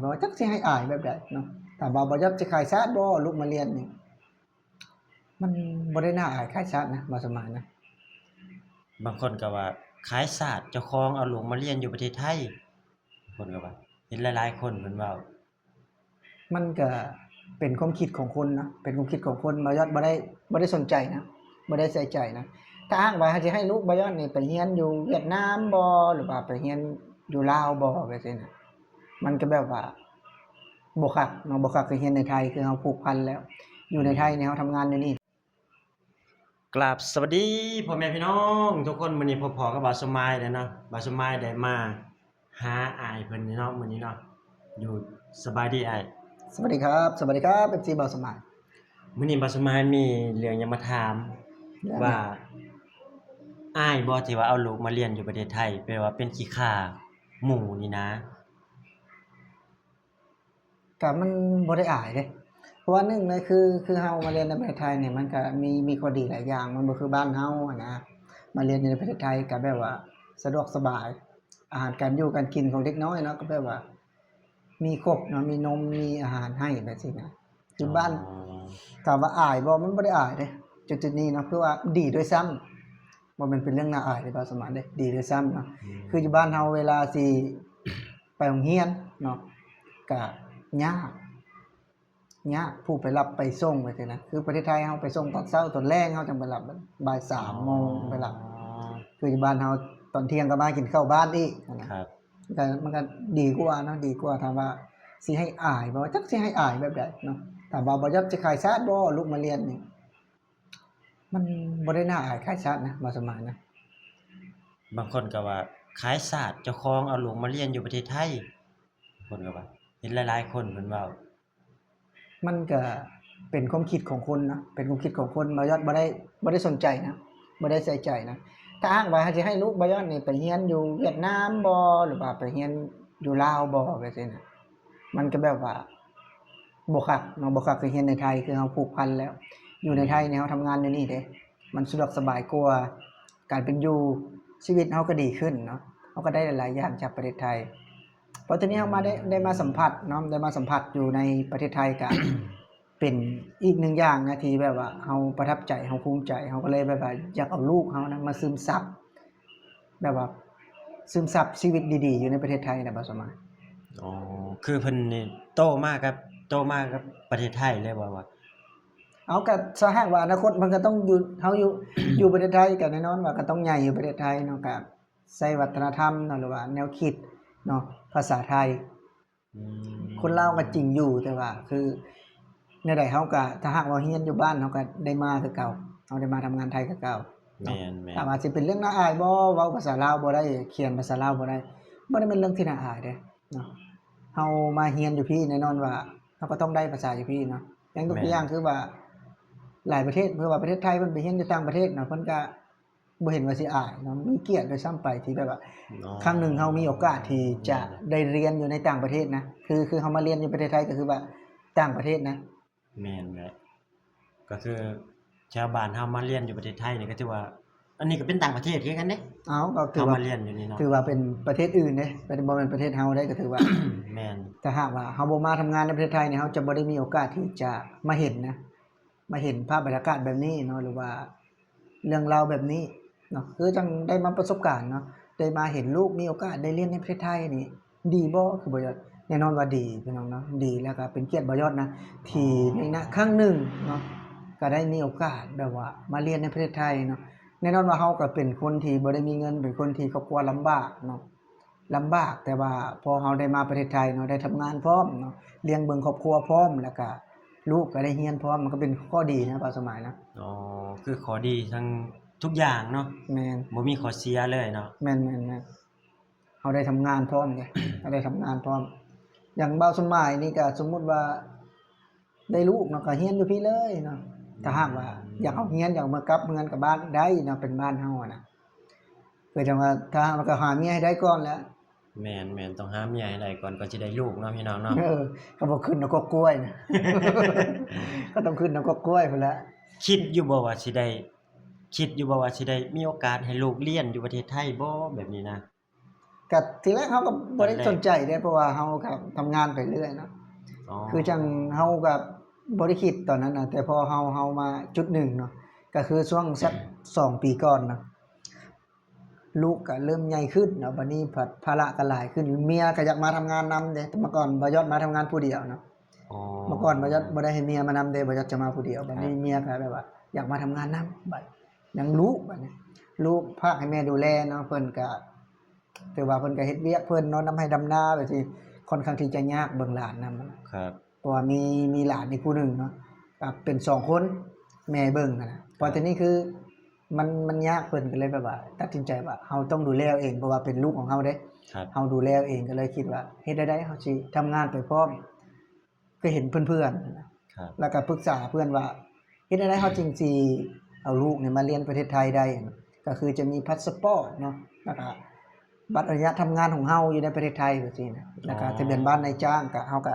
บ่จักสิให้อายแบบใดเนาะถ้าว่าบ่อยากสิขายชาติบ่ลูกมาเรียนนี่มันบ่ได้น่าอายขายชาตินะบ่สมานนะบางคนก็ว่าขายศาสตร์เจ้าของเอาลูกมาเรียนอยู่ประเทศไทยบางคนก็ว่าเห็นหลายๆคนเพิ่นเว้ามันก็เป็นความคิดของคนนะเป็นความคิดของคนบ่ยอดบ่ได้สนใจนะบ่ได้ใส่ใจนะถ้าอ้างว่าสิให้ลูกบ่ยอดนี่ไปเรียนอยู่เวียดนามบ่หรือว่าไปเรียนอยู่ลาวบ่แบบนี้นะมันก็แบบว่าบ่คักเนาะบ่คักคือเรียนในไทยคือเฮาผูกพันแล้วอยู่ในไทยนี่เฮาทำงานอยู่นี่ กราบสวัสดีพ่อแม่พี่น้องทุกคนมื้อนี้พบพ้อกับบ่าวสมายแล้วเนาะบ่าวสมายได้มาหาอ้ายเพิ่นนี่เนาะมื้อนี้เนาะอยู่สบายดีอ้าย สวัสดีครับสวัสดีครับ FC บ่าวสมาน มื้อนี้บ่าวสมายมีเรื่องอยากมาถามว่าอ้ายบ่ที่ว่าเอาลูกมาเรียนอยู่ประเทศไทยแปลว่าเป็นขี้ข่าหมู่นี่นะ ก็มันบ่ได้อายเด้เพราะว่า1เลยคือเฮามาเรียนในประเทศไทยเนี่ยมันก็มีข้อดีหลายอย่างมันบ่คือบ้านเฮาอะนะมาเรียนในประเทศไทยก็แบบว่าสะดวกสบายอาหารการอยู่การกินของเด็กน้อยเนาะก็แบบว่ามีครบเนาะมีนมมีอาหารให้แบบนี้นะคือบ้านถามว่าอายบ่มันบ่ได้อายเด้จุดๆนี้เนาะคือว่าดีด้วยซ้ำบ่แม่นเป็นเรื่องน่าอายเด้บ่าวสมานเด้ดีด้วยซ้ำเนาะคืออยู่บ้านเฮาเวลาสิไปโรงเรียนเนาะก็ยากผู้ไปรับไปส่งไปซี่นะคือประเทศไทยเฮาไปส่งตอนเช้าตอนแลงเฮาจังไปรับบ่าย 3 โมงไปรับคืออยู่บ้านเฮาตอนเที่ยงก็มากินข้าวบ้านอีกนะครับมันก็ดีกว่าเนาะดีกว่าถามว่าสิให้อายบ่จักสิให้อายแบบใดเนาะถ้าว่าบ่อยากสิขายชาติบ่ลูกมาเรียนนี่มันบ่ได้น่าอายขายชาตินะบ่สมานนะ บางคนก็ว่าขายศาสตร์เจ้าของเอาลูกมาเรียนอยู่ประเทศไทยบางคนก็ว่าเห็นหลายๆคนเพิ่นเว้ามันก็เป็นความคิดของคนนะเป็นความคิดของคนบ่ยอดบ่ได้สนใจนะบ่ได้ใส่ใจนะถ้าอ้างว่าสิให้ลูกบ่ยอดนี่ไปเรียนอยู่เวียดนามบ่หรือว่าไปเรียนอยู่ลาวบ่แบบนี้นะมันก็แบบว่าบ่คักเนาะบ่คักคือเรียนในไทยคือเฮาผูกพันแล้วอยู่ในไทยนี่เฮาทำงานอยู่นี่เด้มันสะดวกสบายกว่าการเป็นอยู่ชีวิตเฮาก็ดีขึ้นเนาะเฮาก็ได้หลายๆอย่างจากประเทศไทยเพราะทีนี้เฮามาได้มาสัมผัสเนาะได้มาสัมผัสอยู่ในประเทศไทยก็ เป็นอีก1อย่างนะที่แบบว่าเฮาประทับใจเฮาภูมิใจเฮาก็เลยแบบว่าอยากเอาลูกเฮานะมาซึมซับแบบว่าซึมซับชีวิตดีๆอยู่ในประเทศไทยน่ะบ่สมาน อ๋อคือเพิ่นนี่โตมากับประเทศไทยเลยบ่ว่าเอาก็ถ้าหากว่าอนาคตมันก็ต้องอยู่เฮาอยู่ อยู่ประเทศไทยก็แน่นอนว่าก็ต้องใหญ่อยู่ประเทศไทยเนาะก็ใช้วัฒนธรรมเนาะหรือว่าแนวคิดเนาะภาษาไทยอืมคนลาวก็จริงอยู่แต่ว่าคือแนวใดเฮาก็ถ้าหากว่าเรียนอยู่บ้านเฮาก็ได้มาคือเก่าเฮาได้มาทำงานไทยคือเก่า แม่ เนาะ นถามว่าสิเป็นเรื่องน่าอายบ่เว้าภาษาลาวบ่ได้เขียนภาษาลาวบ่ได้บ่ได้เป็นเรื่องที่น่าอายเด้เนาะเฮามาเรียนอยู่พี่แน่นอนว่าเฮาก็ต้องได้ภาษาอยู่พี่เนาะอย่างยกตัวอย่างคือว่าหลายประเทศเพื่อว่าประเทศไทยเพิ่นไปเรียนอยู่ต่างประเทศเนาะเพิ่นก็บ่เห็นว่าสิอายเนาะมีเกียรติด้วยซ้ำไปที่แบบว่า อ๋อ ครั้งหนึ่งเฮามีโอกาสที่จะได้เรียนอยู่ในต่างประเทศนะคือเฮามาเรียนอยู่ประเทศไทยก็คือว่าต่างประเทศนะ แม่นแหละก็คือชาวบ้านเฮามาเรียนอยู่ประเทศไทยนี่ก็ถือว่าอันนี้ก็เป็นต่างประเทศคือกันเด้ เอาก็ถื เฮา อว่า มาเรียนอยู่นี่เนาะ ถือว่าเป็นประเทศอื่นเด้บ่แม่นประเทศเฮาได้ก็ถือว่า แม่น ถ้าหากว่าเฮาบ่มาทำงานในประเทศไทยเนี่ยเฮาจะบ่ได้มีโอกาสที่จะมาเห็นนะมาเห็นภาพบรรยากาศแบบนี้เนาะหรือว่าเรื่องราวแบบนี้เนาะคือจังได้มาประสบการณ์เนาะได้มาเห็นลูกมีโอกาสได้เรียนในประเทศไทยนี่ดีบ่คือบ่ยอดแน่นอนว่าดีพี่น้องเนาะดีแล้วก็เป็นเกียรติบ่ยอดนะที่ในครั้งหนึ่งเนาะก็ได้มีโอกาสแบบว่ามาเรียนในประเทศไทยเนาะแน่นอนว่าเฮาก็เป็นคนที่บ่ได้มีเงินเป็นคนที่ครอบครัวลำบากเนาะ ลำบากแต่ว่าพอเฮาได้มาประเทศไทยเนาะได้ทำงานพร้อมเนาะเลี้ยงเบิ่งครอบครัวพร้อมแล้วก็ลูกก็ได้เรียนพร้อมมันก็เป็นข้อดีนะบ่าวสมัยนะอ๋อคือข้อดีทั้งทุกอย่างเนาะ แม่น บ่มีข้อเสียเลยเนาะ แม่นๆเฮาได้ทำงานพร้อมเด้เฮาได้ทำงานพร้อมอย่างบ่าวสมัยนี่ก็สมมุติว่าได้ลูกเนาะก็เรียนอยู่พี่เลยเนาะถ้าหากว่าอยากเอาเรียนอยากมากลับเมืองกลับบ้านได้เนาะเป็นบ้านเฮาอะนะคือจังว่าถ้าเราก็หาเมียให้ได้ก่อนแหล้ว แม่นๆต้องหาเมียให้ได้ก่อนสิได้ลูกเนาะพี่น้องเนาะ ก็บ่ขึ้นนกกล้วยนะ ก็ต้องขึ้นนกกล้วยพุ่นแหละ คิดอยู่บ่ว่าสิได้คิดอยู่บ่ว่าสิได้มีโอกาสให้ลูกเรียนอยู่ประเทศไทยบ่แบบนี้นะ ก็ทีแรกเฮาก็บ่ได้ ตอนแรก สนใจเด้เพราะว่าเฮาก็ทำงานไปเรื่อยเนาะ อ๋อ คือจังเฮาก็บ่ได้คิดตอนนั้นน่ะแต่พอเฮามาจุดหนึ่งเนาะก็คือช่วงสัก2 ปีก่อนเนาะลูกก็เริ่มใหญ่ขึ้นเนาะบัดนี้ภาระก็หลายขึ้นเมียก็อยากมาทำงานนำเด้แต่เมื่อก่อนบ่ยอดมาทำงานผู้เดียวเนาะ อ๋อ เมื่อก่อนบ่ยอดบ่ได้ให้เมียมานำเด้บ่ยอดจะมาผู้เดียวบัดนี้ ครับ เมียก็แบบว่าอยากมาทำงานนำบัดยังลูกบัดนี้ลูกพากให้แม่ดูแลเนาะเพิ่นก็ถือว่าเพิ่นก็เฮ็ดเวียกเพิ่นเนาะนำให้ดำนาไปสิค่อนข้างที่จะยากเบิ่งหลานนำ ครับ เพราะว่ามีหลานอีกผู้หนึ่งเนาะกับเป็น2คนแม่เบิ่งอะนะเพราะทีนี้คือมันยากเพิ่นก็เลยแบบว่าตัดสินใจว่าเฮาต้องดูแลเองเพราะว่าเป็นลูกของเฮาเด้ ครับ เฮาดูแลเองก็เลยคิดว่าเฮ็ดได้เฮาสิทำงานไปพร้อมก็เห็นเพื่อนๆนะครับ แล้วก็ปรึกษาเพื่อนว่าเฮ็ดได้เฮาจริงสิเอาลูกเนี่ยมาเรียนประเทศไทยได้ก็คือจะมีพาสปอร์ตเนาะแล้วก็บัตรอนุญาตทำงานของเฮาอยู่ในประเทศไทยแบบนี้นะแล้วก็ทะเบียนบ้านนายจ้างก็เฮาก็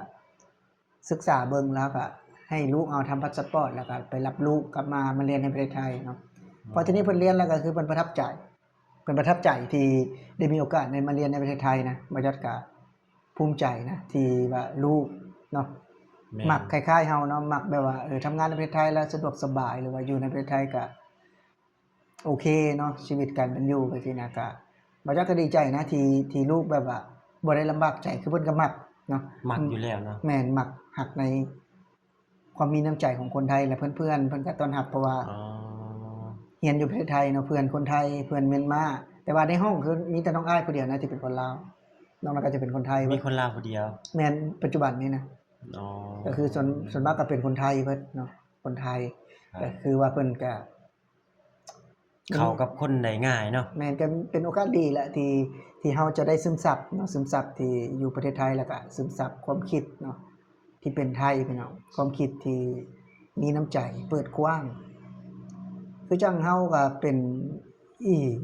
ศึกษาเบิ่งแล้วก็ให้ลูกเอาทำพาสปอร์ตแล้วก็ไปรับลูกกลับมาเรียนในประเทศไทยเนาะพอทีนี้เพิ่นเรียนแล้วก็คือเพิ่นประทับใจที่ได้มีโอกาสได้มาเรียนในประเทศไทยนะบ่ยัดก็ภูมิใจนะที่ว่าลูกเนาะ แม่ มักคล้ายๆเฮาเนาะมักแบบว่าทำงานในประเทศไทยแล้วสะดวกสบายหรือว่าอยู่ในประเทศไทยก็โอเคเนาะชีวิตการเป็นอยู่ไปที่นะก็บ่ยัดก็ดีใจนะที่ลูกแบบว่าบ่ได้ลำบากใจคือเพิ่นก็มักเนาะ มักอยู่แล้วเนาะ แม่นมักหักในความมีน้ำใจของคนไทยและเพื่อนๆเพิ่นก็ต้อนรับเพราะว่า อ๋อ เรียนอยู่ประเทศไทยเนาะเพื่อนคนไทยเพื่อนเมียนมาแต่ว่าในห้องคือมีแต่น้องอ้ายผู้เดียวนะที่เป็นคนลาวนอกนั้นก็จะเป็นคนไทย มีคนลาวผู้เดียว แม่นปัจจุบันนี้นะ อ๋อ ก็คือส่วนมากก็เป็นคนไทยเพิ่นเนาะคนไทย ครับ ก็คือว่าเพิ่นก็ เข้ากับคนได้ง่ายเนาะ แม่นก็เป็นโอกาสดีแหละที่เฮาจะได้ซึมซับเนาะซึมซับที่อยู่ประเทศไทยแล้วก็ซึมซับความคิดเนาะที่เป็นไทยพี่น้องความคิดที่มีน้ำใจเปิดกว้างคือจังเฮาก็เป็นอีก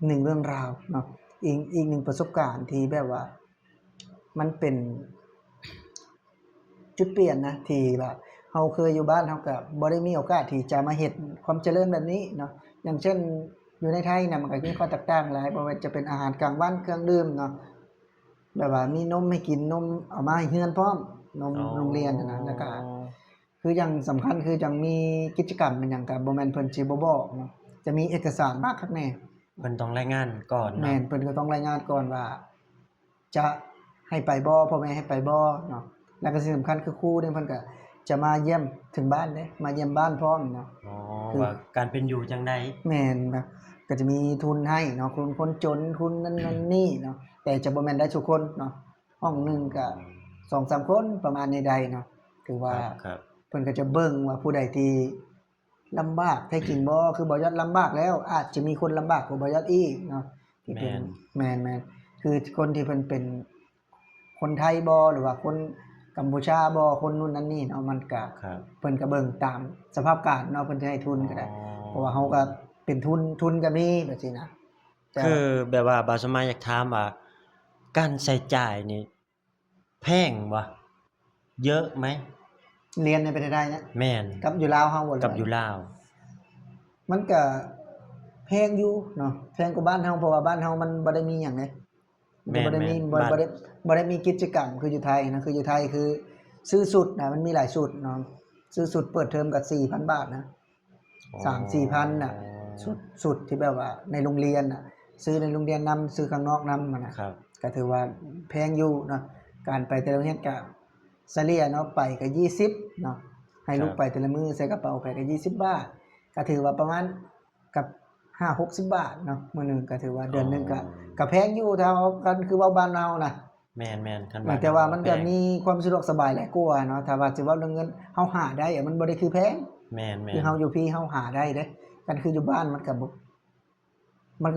หนึ่งเรื่องราวเนาะอีกหนึ่งประสบการณ์ที่แบบว่า มันเป็นจุดเปลี่ยนนะที่แบบเฮาเคยอยู่บ้านเฮาก็บ่ได้มีโอกาสที่จะมาเฮ็ดความเจริญแบบนี้เนาะอย่างเช่นอยู่ในไทยน่ะมันก็มีข้อแตกต่างหลายบ่ว่าจะเป็นอาหารกลางวันเครื่องดื่มเนาะแบบว่ามีนมให้กินนมเอามาให้เฮือนพร้อมนมโรงเรียนน่ะนะแล้วก็คืออย่างสำคัญคือจังมีกิจกรรมเป็นหยังก็บ่แม่นเพิ่นสิบ่บอกเนาะจะมีเอกสารมากคักแน่ เพิ่นต้องรายงานก่อน แม่ เนาะ นเพิ่นก็ต้องรายงานก่อนว่า จะให้ไปบ่พ่อแม่ให้ไปบ่เนาะแล้วก็สิ่งสำคัญคือครูเนี่ยเพิ่นก็จะมาเยี่ยมถึงบ้านเด้มาเยี่ยมบ้านพร้อมเนาะ อ๋อ คือ ว่าการเป็นอยู่จังได๋ แม่นแบบก็จะมีทุนให้เนาะคนจนทุนนั่นนี่เนาะแต่จะบ่แม่นได้ทุกคนเนาะห้องหนึงก็ 2-3 คนประมาณนี้ใดเนาะถือว่า ครับ เพิ่นก็จะเบิ่งว่าผู้ใดที่ลำบากแท้จริงบ่คือบ่ยอดลำบากแล้ว อาจจะมีคนลำบากกว่าบ่ยอดอีกเนาะที่เป็นแม่นคือคนที่เพิ่นเป็นคนไทยบ่หรือว่าคนกัมพูชาบ่คนนู่นนั่นนี่เนาะมันก็ ครับ เพิ่นก็เบิ่งตามสภาพการเนาะเพิ่นจะให้ทุนก็ได้ อ๋อ เพราะว่าเฮาก็เป็นทุนก็มีแบบนี้นะแต่ คือแบบว่าบาวสมัยอยากถามว่าการใช้จ่ายนี่แพงบ่เยอะไหม เรียนในประเทศไทยนะ แม่น กับอยู่ลาวเฮาบ่ กับอยู่ลาว มันก็แพงอยู่เนาะแพงกว่าบ้านเฮาเพราะว่าบ้านเฮามันบ่ได้มีหยังเลยมันบ่ได้มี แม่น บ่ได้มีกิจกรรมคืออยู่ไทยนะคืออยู่ไทยคือซื้อสุดนะมันมีหลายสุดเนาะซื้อสุดเปิดเทอมก็ 4,000 บาทนะ 3-4,000 น่ะสุดที่แบบว่าในโรงเรียนน่ะซื้อในโรงเรียนนำซื้อข้างนอกนำอะนะครับ ก็ถือว่าแพงอยู่เนาะการไปแต่ละโรงเรียนก็เฉลี่ยเนาะไปก็20เนาะให้ลูกไปแต่ละมื้อใส่กระเป๋าไปก็20 บาทก็ถือว่าประมาณกับ5-60 บาทเนาะมื้อหนึงก็ถือว่าเดือนหนึงก็แพงอยู่ถ้าเอากันคือว่าบ้านเราน่ะ แม่นคัน แต่ว่ามันก็ แพง มีความสะดวกสบายหลายกว่าเนาะถ้าว่าสิเว้าเรื่องเงินเฮาหาได้อะมันบ่ได้คือแพง แม่น คือเฮาอยู่พี่เฮาหาได้เด้กันคืออยู่บ้านมันก็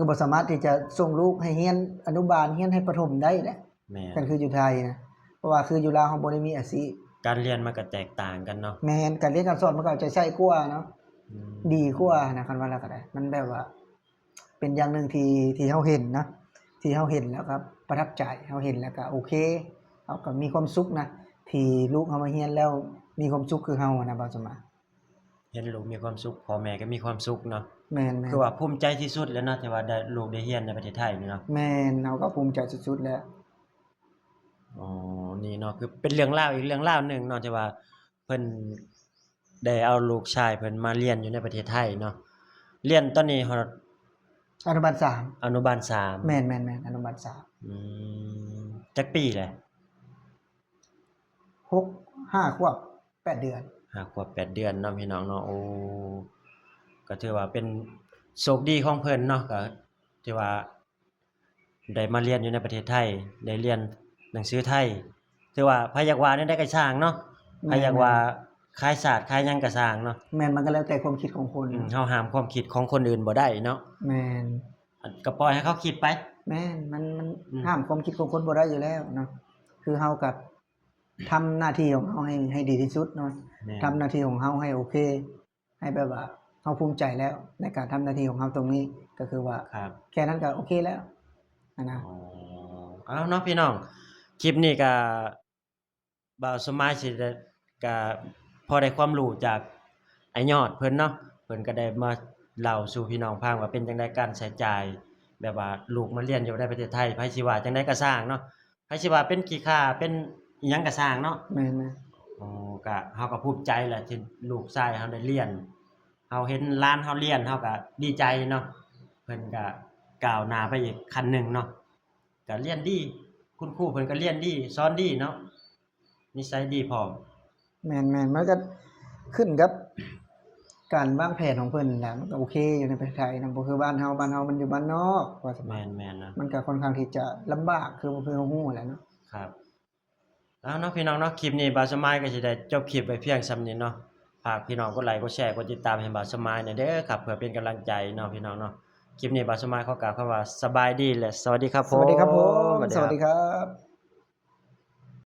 บ่สามารถที่จะส่งลูกให้เรียนอนุบาลเรียนให้ประถมได้แหละ แม่น กันคืออยู่ไทยนะเพราะว่าคืออยู่ลาวเฮาบ่ได้มีอาชีพ การเรียนมันก็แตกต่างกันเนาะ แม่นการเรียนการสอนมันก็เอาใจใส่กว่าเนาะ อืม ดีกว่านะคันว่าแล้วก็ได้มันแบบว่า เป็นอย่างหนึงที่เฮาเห็นนะที่เฮาเห็นแล้วครับประทับใจเฮาเห็นแล้วก็โอเคเฮาก็มีความสุขนะที่ลูกเฮามาเรียนแล้วมีความสุขคือเฮาอะนะบ่าวสมา เ เห็นลูกมีความสุขพ่อแม่ก็มีความสุขเนาะ แม่นๆ คือว่าภูมิใจที่สุดแล้วเนาะที่ว่าได้ลูกได้เรียนในประเทศไทยนี่เนาะ แม่นเราก็ภูมิใจสุดๆแล้ว อ๋อนี่เนาะคือเป็นเรื่องราวอีกเรื่องราวหนึ่งเนาะที่ว่าเพิ่นได้เอาลูกชายเพิ่นมาเรียนอยู่ในประเทศไทยเนาะเรียนตอนนี้ฮอด อนุบาล3อนุบาล3แม่นๆๆอนุบาล3อืจักปีแหละ 5 ขวบ 8 เดือน 5 ขวบ 8 เดือนเนาะพี่น้องเนาะโอ้ก็ถือว่าเป็นโชคดีของเพิ่นเนาะก็ที่ว่าได้มาเรียนอยู่ในประเทศไทยได้เรียนหนังสือไทยถือว่าไผอยากว่าแนวใดก็ช่างเนาะไผอยากว่าคล้ายศาสตร์คล้ายหยังก็สร้างเนาะ แม่นมันก็แล้วแต่ความคิดของคน เฮาห้ามความคิดของคนอื่นบ่ได้เนาะ แม่น ก็ปล่อยให้เขาคิดไป แม่นมัน อืม ห้ามความคิดของคนบ่ได้อยู่แล้วเนาะคือเฮาก็ทำหน้าที่ของเฮาให้ดีที่สุดเนาะ แม่น ทำหน้าที่ของเฮาให้โอเค ให้แบบว่าเฮาภูมิใจแล้วในการทำหน้าที่ของเฮาตรงนี้ก็คือว่า ครับ แค่นั้นก็โอเคแล้วนะ อ๋อเอาเนาะพี่น้องคลิปนี้ก็บ่าวสมายสิได้ก็พอได้ความรู้จากไอ้ยอดเพิ่นเนาะเพิ่นก็ได้มาเล่าสู่พี่น้องฟังว่าเป็นจังได๋การใช้จ่ายแบบว่าลูกมาเรียนอยู่ในประเทศไทยไผสิว่าจังได๋ก็สร้างเนาะไผสิว่าเป็นขี้ข้าเป็นอิหยังก็สร้างเนาะ แม่น อ๋อก็เฮาก็ภูมิใจแหละที่ลูกชายเฮาได้เรียนเฮาเห็นหลานเฮาเรียนเฮาก็ดีใจเนาะเพิ่นก็ก้าวหน้าไปอีกขั้นหนึ่งเนาะก็เรียนดีคุณครูเพิ่นก็เรียนดีสอนดีเนาะนิสัยดีพร้อม ๆแม่นๆมันก็ขึ้นกับการวางแผนของเพิ่นนั่นแหละมันก็โอเคอยู่ในประเทศไทยนะบ่คือบ้านเฮามันอยู่บ้านนอกว่าส แม มัย นๆนะ มันก็ค่อนข้างที่จะลำบากคือบ่คือเฮาฮู้แหละเนาะ ครับเอาเนาะพี่น้องเนาะคลิปนี้บ่าวสมายก็สิได้จบคลิปไว้เพียงส่ำนี้เนาะฝากพี่น้องกดไลค์กดแชร์กดติดตามให้บ่าวสมายหน่อยเด้อครับเพื่อเป็นกำลังใจเนาะพี่น้องเนาะคลิปนี้บ่าวสมายขอกล่าวคำว่าสบายดีและสวัสดีครับผม สวัสดีครับผม สวัสดี ส ค วั รั ส บ ดีครับ